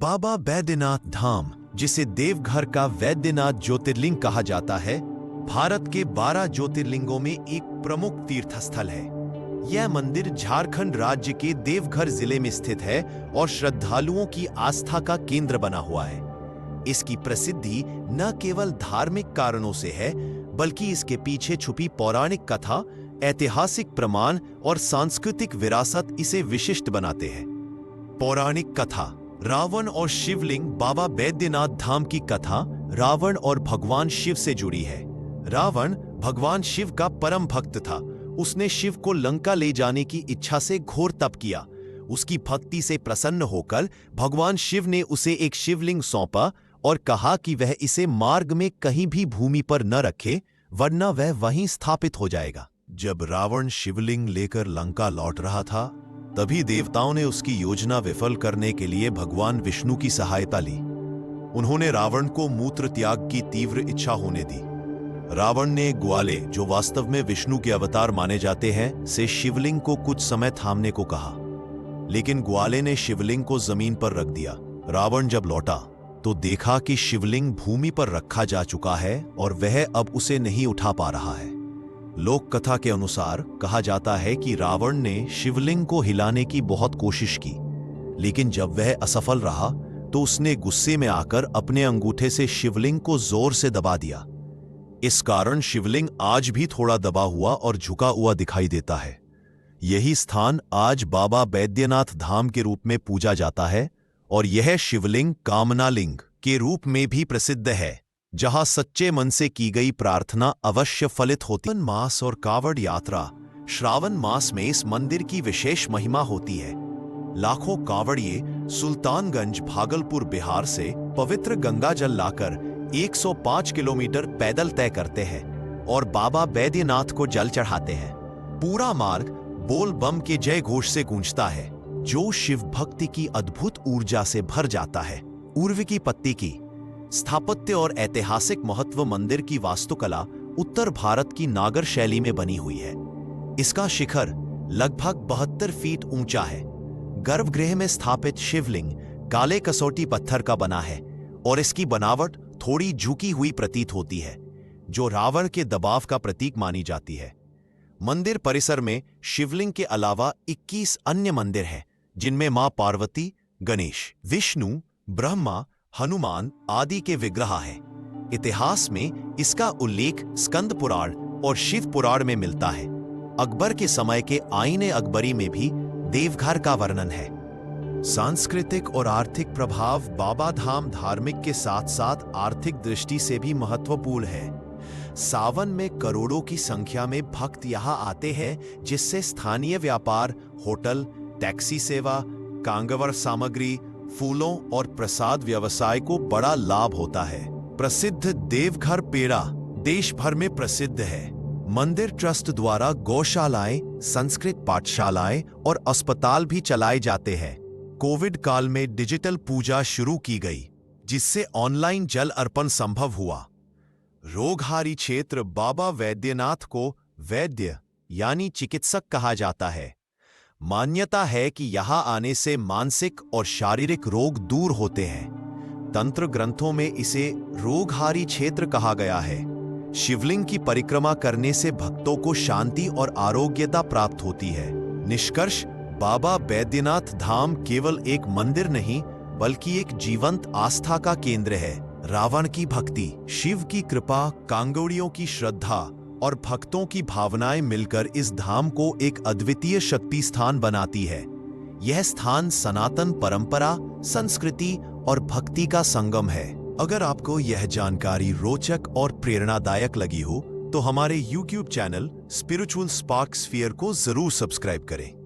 बाबा बैद्यनाथ धाम, जिसे देवघर का वैद्यनाथ ज्योतिर्लिंग कहा जाता है, भारत के 12 ज्योतिर्लिंगों में एक प्रमुख तीर्थस्थल है। यह मंदिर झारखंड राज्य के देवघर जिले में स्थित है और श्रद्धालुओं की आस्था का केंद्र बना हुआ है। इसकी प्रसिद्धि न केवल धार्मिक कारणों से है, बल्कि इसके पीछे छुपी पौराणिक कथा, ऐतिहासिक प्रमाण और सांस्कृतिक विरासत इसे विशिष्ट बनाते हैं। पौराणिक कथा। रावण और शिवलिंग। बाबा बैद्यनाथ धाम की कथा रावण और भगवान शिव से जुड़ी है। रावण भगवान शिव का परम भक्त था। उसने शिव को लंका ले जाने की इच्छा से घोर तप किया। उसकी भक्ति से प्रसन्न होकर भगवान शिव ने उसे एक शिवलिंग सौंपा और कहा कि वह इसे मार्ग में कहीं भी भूमि पर न रखे, वरना वह वहीं स्थापित हो जाएगा। जब रावण शिवलिंग लेकर लंका लौट रहा था, तभी देवताओं ने उसकी योजना विफल करने के लिए भगवान विष्णु की सहायता ली। उन्होंने रावण को मूत्र त्याग की तीव्र इच्छा होने दी। रावण ने ग्वाले, जो वास्तव में विष्णु के अवतार माने जाते हैं, से शिवलिंग को कुछ समय थामने को कहा, लेकिन ग्वाले ने शिवलिंग को जमीन पर रख दिया। रावण जब लौटा तो देखा कि शिवलिंग भूमि पर रखा जा चुका है और वह अब उसे नहीं उठा पा रहा है। लोक कथा के अनुसार कहा जाता है कि रावण ने शिवलिंग को हिलाने की बहुत कोशिश की, लेकिन जब वह असफल रहा तो उसने गुस्से में आकर अपने अंगूठे से शिवलिंग को जोर से दबा दिया। इस कारण शिवलिंग आज भी थोड़ा दबा हुआ और झुका हुआ दिखाई देता है। यही स्थान आज बाबा बैद्यनाथ धाम के रूप में पूजा जाता है और यह शिवलिंग कामनालिंग के रूप में भी प्रसिद्ध है, जहां सच्चे मन से की गई प्रार्थना अवश्य फलित होती है। मास और कावड़ यात्रा। श्रावण मास में इस मंदिर की विशेष महिमा होती है। लाखों कावड़िए सुल्तानगंज, भागलपुर, बिहार से पवित्र गंगा जल लाकर 105 किलोमीटर पैदल तय करते हैं और बाबा बैद्यनाथ को जल चढ़ाते हैं। पूरा मार्ग बोल बम के जय घोष से गूंजता है, जो शिव भक्ति की अद्भुत ऊर्जा से भर जाता है। उर्वी की पत्ती की स्थापत्य और ऐतिहासिक महत्व। मंदिर की वास्तुकला उत्तर भारत की नागर शैली में बनी हुई है। इसका शिखर लगभग 72 फीट ऊंचा है। गर्भगृह में स्थापित शिवलिंग काले कसौटी पत्थर का बना है और इसकी बनावट थोड़ी झुकी हुई प्रतीत होती है, जो रावण के दबाव का प्रतीक मानी जाती है। मंदिर परिसर में शिवलिंग के अलावा 21 अन्य मंदिर हैं, जिनमें मां पार्वती, गणेश, विष्णु, ब्रह्मा, हनुमान आदि के विग्रह हैं। इतिहास में इसका उल्लेख स्कंद पुराण और शिव पुराण में मिलता है। अकबर के समय के आईने अकबरी में भी देवघर का वर्णन है। सांस्कृतिक और आर्थिक प्रभाव। बाबा धाम धार्मिक के साथ साथ आर्थिक दृष्टि से भी महत्वपूर्ण है। सावन में करोड़ों की संख्या में भक्त यहाँ आते हैं, जिससे स्थानीय व्यापार, होटल, टैक्सी सेवा, कांगवर सामग्री, फूलों और प्रसाद व्यवसाय को बड़ा लाभ होता है। प्रसिद्ध देवघर पेड़ा देश भर में प्रसिद्ध है। मंदिर ट्रस्ट द्वारा गौशालाएं, संस्कृत पाठशालाएं और अस्पताल भी चलाए जाते हैं। कोविड काल में डिजिटल पूजा शुरू की गई, जिससे ऑनलाइन जल अर्पण संभव हुआ। रोगहारी क्षेत्र। बाबा बैद्यनाथ को वैद्य यानी चिकित्सक कहा जाता है। मान्यता है कि यहाँ आने से मानसिक और शारीरिक रोग दूर होते हैं। तंत्र ग्रंथों में इसे रोगहारी क्षेत्र कहा गया है। शिवलिंग की परिक्रमा करने से भक्तों को शांति और आरोग्यता प्राप्त होती है। निष्कर्ष, बाबा बैद्यनाथ धाम केवल एक मंदिर नहीं, बल्कि एक जीवंत आस्था का केंद्र है। रावण की भक्ति, शिव की कृपा, कांगोड़ियों की श्रद्धा और भक्तों की भावनाएं मिलकर इस धाम को एक अद्वितीय शक्ति स्थान बनाती है। यह स्थान सनातन परंपरा, संस्कृति और भक्ति का संगम है। अगर आपको यह जानकारी रोचक और प्रेरणादायक लगी हो, तो हमारे YouTube channel spiritual spark sphere को जरूर सब्सक्राइब करें।